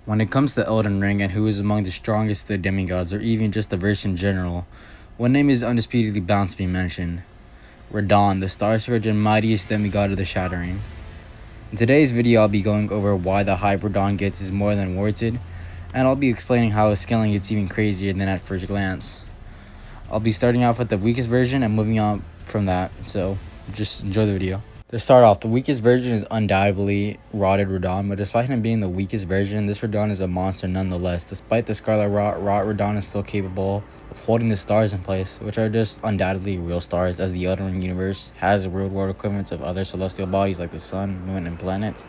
When it comes to Elden Ring and who is among the strongest of the demigods, or even just the verse in general, one name is undisputedly bound to be mentioned: Radahn, the Star Scourge and mightiest demigod of the Shattering. In today's video, I'll be going over why the hype Radahn gets is more than warranted, and I'll be explaining how his scaling gets even crazier than at first glance. I'll be starting off with the weakest version and moving on from that, so just enjoy the video. To start off, the weakest version is undoubtedly Rotted Radahn, but despite him being the weakest version, this Radahn is a monster nonetheless. Despite the Scarlet Rot Radahn is still capable of holding the stars in place, which are just undoubtedly real stars, as the Elden Ring universe has real-world equivalents of other celestial bodies like the sun, moon, and planets,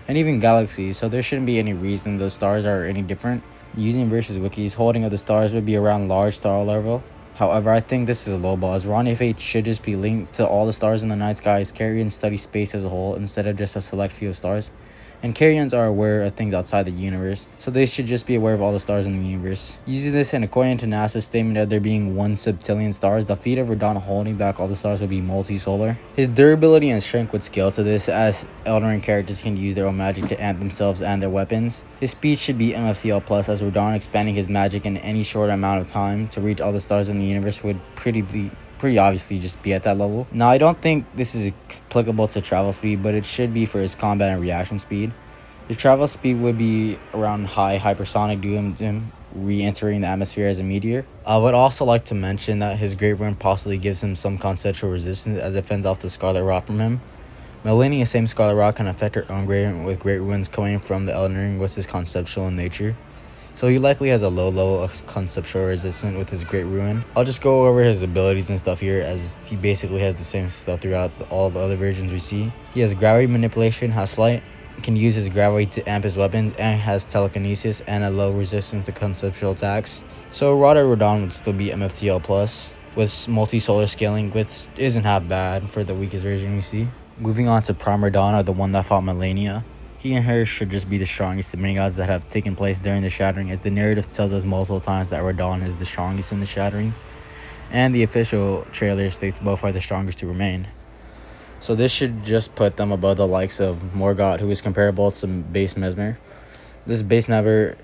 and even galaxies, so there shouldn't be any reason the stars are any different. Using versus wikis, holding of the stars would be around large star level. However, I think this is a low ball, as Ronnie Fate should just be linked to all the stars in the night sky, as Carrions study space as a whole instead of just a select few of stars. And Carrions are aware of things outside the universe, so they should just be aware of all the stars in the universe. Using this, and according to NASA's statement of there being 1 septillion stars, the feat of Radahn holding back all the stars would be multi-solar. His durability and strength would scale to this, as Elden Ring characters can use their own magic to amp themselves and their weapons. His speed should be MFTL+, as Radahn expanding his magic in any short amount of time to reach all the stars in the universe would pretty obviously just be at that level. Now, I don't think this is applicable to travel speed, but it should be for his combat and reaction speed. His travel speed would be around high hypersonic due to him re-entering the atmosphere as a meteor. I would also like to mention that his Great Rune possibly gives him some conceptual resistance, as it fends off the Scarlet Rot from him. Melania's same Scarlet Rot can affect her own Great Rune, with Great Runes coming from the Elden Ring, which is conceptual in nature. So he likely has a low level of conceptual resistance with his Great Rune. I'll just go over his abilities and stuff here, as he basically has the same stuff throughout all the other versions we see. He has gravity manipulation, has flight, can use his gravity to amp his weapons, and has telekinesis and a low resistance to conceptual attacks. So Rotted Radahn would still be MFTL+, with multi-solar scaling, which isn't half bad for the weakest version we see. Moving on to Prime Radahn, or the one that fought Melania. He and her should just be the strongest demigods that have taken place during the Shattering, as the narrative tells us multiple times that Radahn is the strongest in the Shattering, and the official trailer states both are the strongest to remain. So this should just put them above the likes of Morgott, who is comparable to base Mesmer. This base Mesmer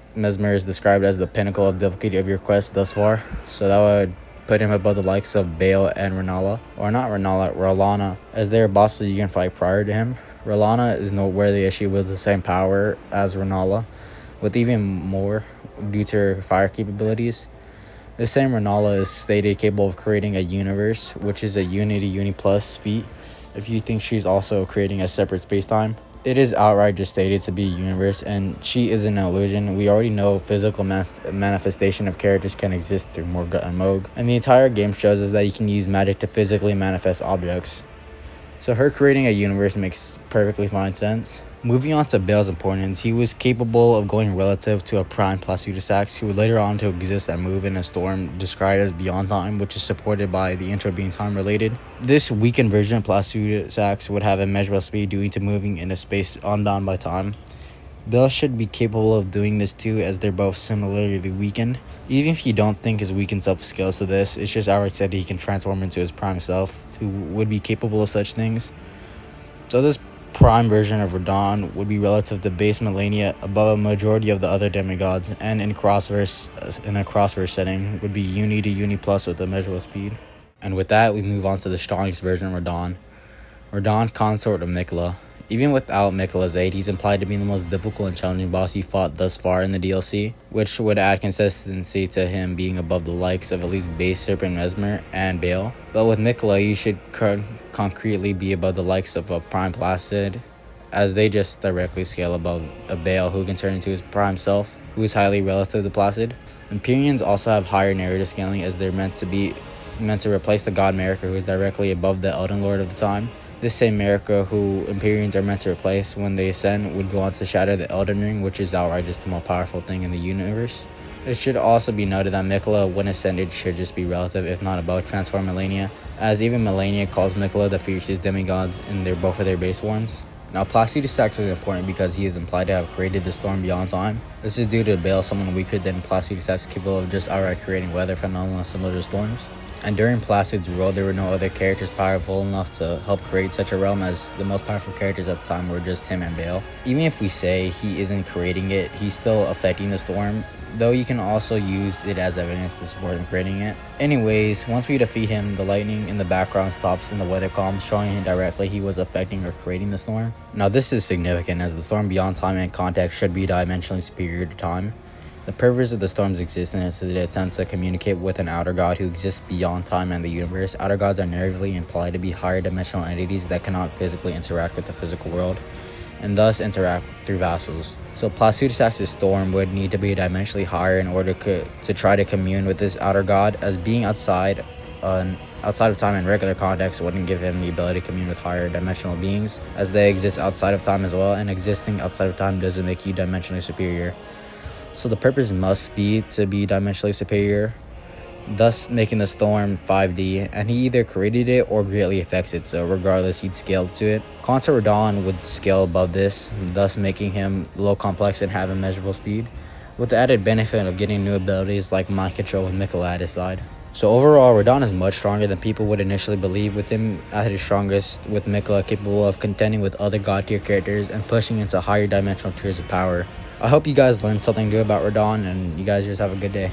is described as the pinnacle of difficulty of your quest thus far, so that would put him above the likes of Bale and Rennala, or not Rennala, Rallana, as they are bosses you can fight prior to him. Rallana is noteworthy as she wields the same power as Rennala, with even more due to her fire capabilities. The same Rennala is stated capable of creating a universe, which is a Uni Plus feat if you think she's also creating a separate space-time. It is outright just stated to be a universe, and she is an illusion. We already know physical manifestation of characters can exist through Morgott and Mohg, and the entire game shows us that you can use magic to physically manifest objects. So her creating a universe makes perfectly fine sense. Moving on to Bale's importance, he was capable of going relative to a prime Placidusax, who would later on to exist and move in a storm described as Beyond Time, which is supported by the intro being time related. This weakened version of Placidusax would have immeasurable speed due to moving in a space unbound by time. Bale should be capable of doing this too, as they're both similarly weakened. Even if you don't think his weakened self scales to this, it's just outright said he can transform into his prime self, who would be capable of such things. So this prime version of Radahn would be relative to base Melania above a majority of the other demigods, and in a crossverse setting would be Uni to Uni Plus with immeasurable speed. And with that, we move on to the strongest version of Radahn, Consort of Miquella. Even without Miquella's aid, he's implied to be the most difficult and challenging boss you fought thus far in the DLC, which would add consistency to him being above the likes of at least base Serpent Mesmer and Bale. But with Miquella, you should concretely be above the likes of a Prime Placid, as they just directly scale above a Bale, who can turn into his prime self, who is highly relative to Placid. Empyreans also have higher narrative scaling, as they're meant to replace the god Marika, who is directly above the Elden Lord of the time. This same Marika, who Empyreans are meant to replace when they ascend, would go on to shatter the Elden Ring, which is outright just the more powerful thing in the universe. It should also be noted that Miquella, when ascended, should just be relative, if not above Transform Melania, as even Melania calls Miquella the fiercest demigods in both of their base forms. Now, Placidusax is important because he is implied to have created the storm beyond time. This is due to Bale, someone weaker than Placidusax, capable of just outright creating weather phenomena similar to storms. And during Placid's world, there were no other characters powerful enough to help create such a realm, as the most powerful characters at the time were just him and Bale. Even if we say he isn't creating it, he's still affecting the storm, though you can also use it as evidence to support him creating it. Anyways, once we defeat him, the lightning in the background stops and the weather calms, showing indirectly he was affecting or creating the storm. Now this is significant, as the storm beyond time and context should be dimensionally superior to time. The purpose of the storm's existence is to attempt to communicate with an outer god who exists beyond time and the universe. Outer gods are narratively implied to be higher dimensional entities that cannot physically interact with the physical world, and thus interact through vassals. So Placidusax's storm would need to be dimensionally higher in order to try to commune with this outer god, as being outside of time in regular context wouldn't give him the ability to commune with higher dimensional beings, as they exist outside of time as well, and existing outside of time doesn't make you dimensionally superior. So the purpose must be to be dimensionally superior, thus making the storm 5D, and he either created it or greatly affects it, so regardless he'd scale to it. Consort Radahn would scale above this, thus making him low complex and have immeasurable speed, with the added benefit of getting new abilities like mind control with Miquella at his side. So overall, Radahn is much stronger than people would initially believe, with him at his strongest, with Miquella capable of contending with other god tier characters and pushing into higher dimensional tiers of power. I hope you guys learned something new about Radahn, and you guys just have a good day.